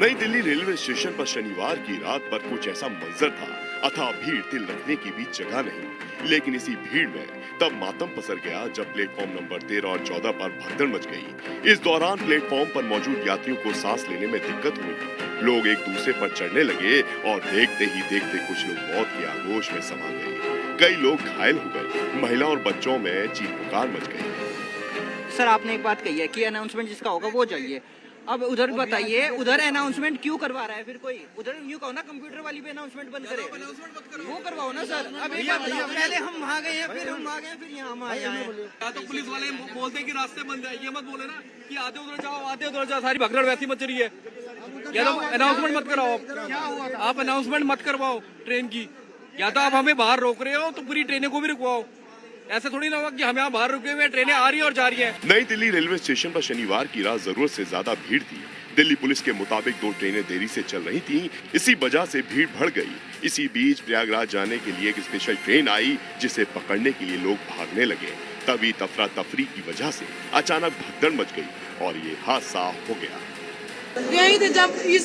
नई Delhi railway station पर शनिवार की रात पर कुछ ऐसा मंजर था। अथाह भीड़, तिल रखने की भी जगह नहीं। लेकिन इसी भीड़ में तब मातम पसर गया जब प्लेटफॉर्म नंबर 13 और 14 पर भगदड़ मच गई। इस दौरान प्लेटफॉर्म पर मौजूद यात्रियों को सांस लेने में दिक्कत हुई। लोग एक दूसरे पर चढ़ने लगे और देखते ही देखते कुछ लोग मौत की आगोश में समा गए। कई लोग घायल हो गए। महिला और बच्चों में चीख पुकार मच गई। सर, आपने एक बात कही है कि अनाउंसमेंट जिसका होगा वो जाइए। अब उधर बताइए, उधर अनाउंसमेंट क्यों करवा रहा है फिर कोई? उधर यूँ कहो ना, कंप्यूटर वाली पे अनाउंसमेंट बंद करे, वो करवाओ ना सर। अब पहले हम वहाँ गए हैं, फिर हम वहाँ गए, फिर यहाँ हम आए हैं। तो पुलिस वाले बोलते हैं कि रास्ते बंद है, ये मत बोले ना कि आधे उधर जाओ, आधे उधर जाओ। सारी भगदड़ वैसी मच रही है। या तो अनाउंसमेंट मत कराओ, आप अनाउंसमेंट मत करवाओ ट्रेन की। या तो आप हमें बाहर रोक रहे हो तो पूरी ट्रेनें को भी रुकवाओ। ऐसा थोड़ी ना होगा कि हम यहाँ बाहर रुके हुए, ट्रेनें आ रही है और जा रही है। नई दिल्ली रेलवे स्टेशन पर शनिवार की रात जरूरत से ज्यादा भीड़ थी। दिल्ली पुलिस के मुताबिक 2 ट्रेनें देरी से चल रही थीं, इसी वजह से भीड़ बढ़ गई। इसी बीच प्रयागराज जाने के लिए एक स्पेशल ट्रेन आई, जिसे पकड़ने के लिए लोग भागने लगे। तभी तफरा तफरी की वजह से अचानक भगदड़ मच गई और ये हादसा हो गया। यही थे जब इस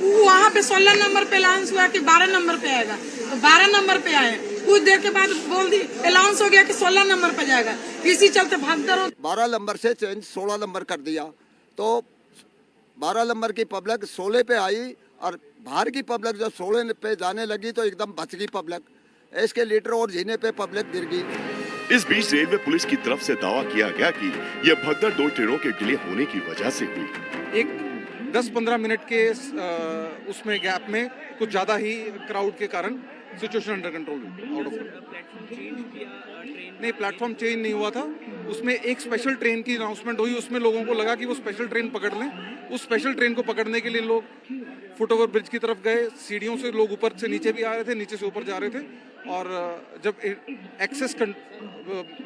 वहाँ पे 16 नंबर पे अनाउंस हुआ कि 12 नंबर पे आएगा, तो 12 नंबर पे आए। कुछ देर के बाद बोल दी अनाउंस हो गया कि 16 नंबर पे जाएगा। इसी चलते भागदड़ 12 नंबर से चेंज 16 नंबर कर दिया, तो 12 नंबर की पब्लिक 16 पे आई और बाहर की पब्लिक जब 16 पे जाने लगी तो एकदम बच गई पब्लिक। इसके लीटर और जीने पे पब्लिक गिर गई। इस बीच रेलवे पुलिस की तरफ से दावा किया गया कि यह भगदड़ 2 ट्रेनों के डिले होने की वजह से हुई। एक 10-15 मिनट के उसमें गैप में कुछ ज्यादा ही क्राउड के कारण सिचुएशन अंडर कंट्रोल हुई। आउट ऑफ नहीं, प्लेटफॉर्म चेंज नहीं हुआ था। उसमें एक स्पेशल ट्रेन की अनाउंसमेंट हुई। उसमें लोगों को लगा कि वो स्पेशल ट्रेन पकड़ लें। उस स्पेशल ट्रेन को पकड़ने के लिए लोग फुट ओवर ब्रिज की तरफ गए। सीढ़ियों से लोग ऊपर से नीचे भी आ रहे थे, नीचे से ऊपर जा रहे थे। और जब एक्सेस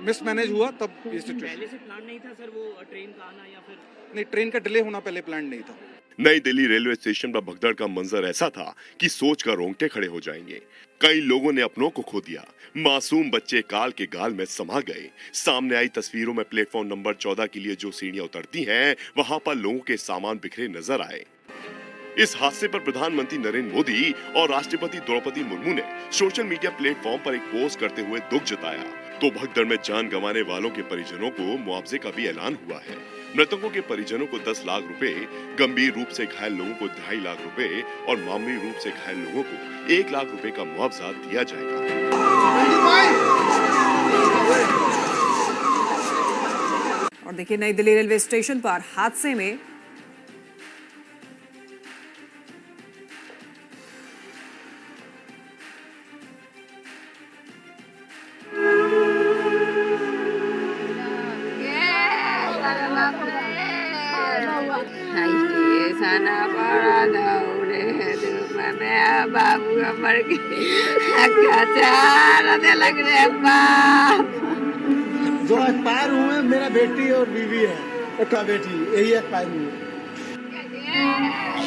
मिसमैनेज हुआ तब ये सिचुएशन। पहले से प्लान नहीं था सर वो ट्रेन का आना, या फिर नहीं, ट्रेन का डिले होना पहले प्लान नहीं था। नई दिल्ली रेलवे स्टेशन पर भगदड़ का मंजर ऐसा था कि सोचकर रोंगटे खड़े हो जाएंगे। कई लोगों ने अपनों को खो दिया। मासूम बच्चे काल के गाल में समा गए। सामने आई तस्वीरों में प्लेटफॉर्म नंबर 14 के लिए जो सीढ़ियां उतरती हैं, वहां पर लोगों के सामान बिखरे नजर आए। इस हादसे पर प्रधानमंत्री नरेंद्र मोदी और राष्ट्रपति द्रौपदी मुर्मू ने सोशल मीडिया प्लेटफॉर्म पर एक पोस्ट करते हुए दुख जताया। तो भगदड़ में जान गंवाने वालों के परिजनों को मुआवजे का भी ऐलान हुआ है। मृतकों के परिजनों को 10 लाख रुपए, गंभीर रूप से घायल लोगों को 2.5 लाख रुपए और मामूली रूप से घायल लोगों को 1 लाख रुपए का मुआवजा दिया जाएगा। और देखिए, नई दिल्ली रेलवे स्टेशन पर हादसे में बाबू मर लग रहे बाप। जो एक्सपायर हुए मेरा बेटी और बीवी है, एक बेटी, यही एक्सपायर हुए।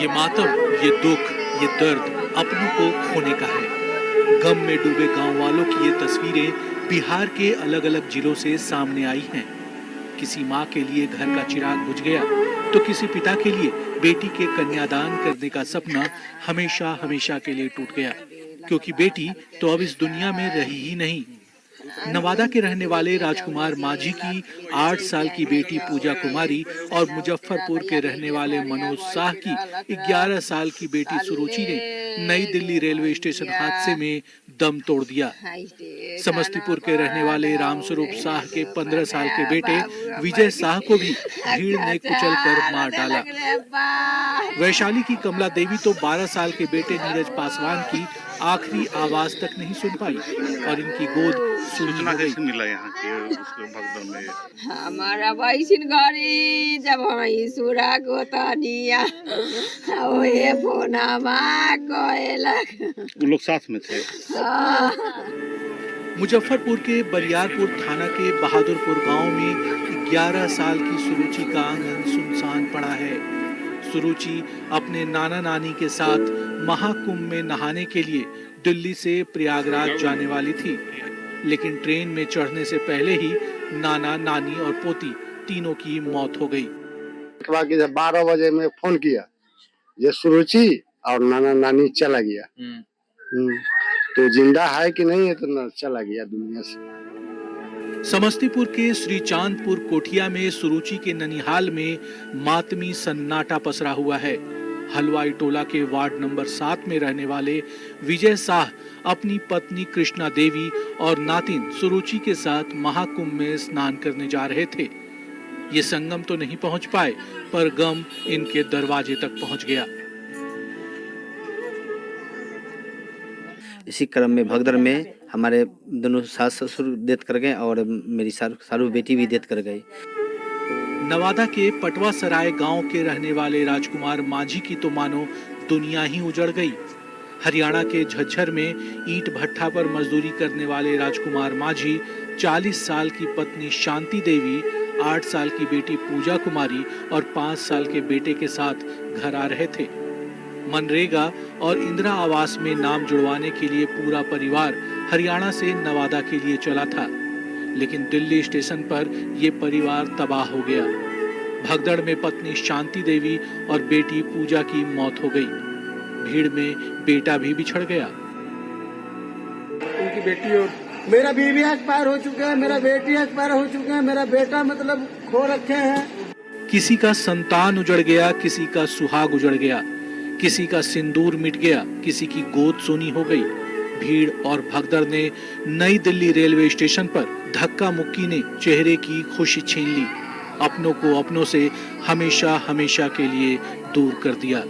ये मातम, ये दुख, ये दर्द अपनों को खोने का है। गम में डूबे गांव वालों की ये तस्वीरें बिहार के अलग अलग जिलों से सामने आई हैं। किसी माँ के लिए घर का चिराग बुझ गया तो किसी पिता के लिए बेटी के कन्यादान करने का सपना हमेशा हमेशा के लिए टूट गया, क्योंकि बेटी तो अब इस दुनिया में रही ही नहीं। नवादा के रहने वाले राजकुमार माझी की 8 साल की बेटी पूजा कुमारी और मुजफ्फरपुर के रहने वाले मनोज शाह की 11 साल की बेटी सुरुचि ने नई दिल्ली रेलवे स्टेशन हादसे में दम तोड़ दिया। समस्तीपुर के रहने वाले रामस्वरूप शाह के 15 साल के बेटे विजय शाह को भी भीड़ ने कुचल कर मार डाला। वैशाली की कमला देवी तो 12 साल के बेटे नीरज पासवान की आखिरी आवाज तक नहीं सुन पाई और इनकी गोद सूचना कैसे मिला यहाँ के भगदड़ में? हमारा वैसिन घरी जब हम सुरा गोतनिया ओए फोनमा कोएलक, वो लोग साथ में थे। मुजफ्फरपुर के बरियारपुर थाना के बहादुरपुर गांव में 11 साल की सुरुचि का आंगन सुनसान पड़ा है। सुरुचि अपने नाना नानी के साथ महाकुंभ में नहाने के लिए दिल्ली से प्रयागराज जाने वाली थी, लेकिन ट्रेन में चढ़ने से पहले ही नाना, नानी और पोती तीनों की मौत हो गई। 12 बजे में फोन किया ये सुरुचि और नाना नानी चला गया। तो जिंदा है कि नहीं है, तो चला गया दुनिया से। समस्तीपुर के श्री चांदपुर कोठिया में सुरुचि के ननिहाल में मातमी सन्नाटा पसरा हुआ है। हलवाई टोला के वार्ड नंबर 7 में रहने वाले विजय शाह अपनी पत्नी कृष्णा देवी और नातिन सुरुचि के साथ महाकुंभ में स्नान करने जा रहे थे। ये संगम तो नहीं पहुंच पाए, पर गम इनके दरवाजे तक पहुंच गया। इसी क्रम में भगदड़ में हमारे दोनों सास ससुर डेथ कर गए और मेरी सारू बेटी भी डेथ कर गई। नवादा के पटवा सराय गांव के रहने वाले राजकुमार माझी की तो मानो दुनिया ही उजड़ गई। हरियाणा के झज्जर में ईंट भट्ठा पर मजदूरी करने वाले राजकुमार माझी 40 साल की पत्नी शांति देवी, 8 साल की बेटी पूजा कुमारी और 5 साल के बेटे के साथ घर आ रहे थे। मनरेगा और इंदिरा आवास में नाम जुड़वाने के लिए पूरा परिवार हरियाणा से नवादा के लिए चला था, लेकिन दिल्ली स्टेशन पर यह परिवार तबाह हो गया। भगदड़ में पत्नी शांति देवी और बेटी पूजा की मौत हो गई। भीड़ में बेटा भी बिछड़ गया। उनकी बेटी और मेरा बीवी एक्सपायर हो चुका है, मेरा बेटी एक्सपायर हो चुका है, मेरा बेटा मतलब खो रखे हैं। किसी का संतान उजड़ गया, किसी का सुहाग उजड़ गया, किसी का सिंदूर मिट गया, किसी की गोद सोनी हो गई। भीड़ और भगदड़ ने नई दिल्ली रेलवे स्टेशन पर धक्का मुक्की ने चेहरे की खुशी छीन ली, अपनों को अपनों से हमेशा हमेशा के लिए दूर कर दिया।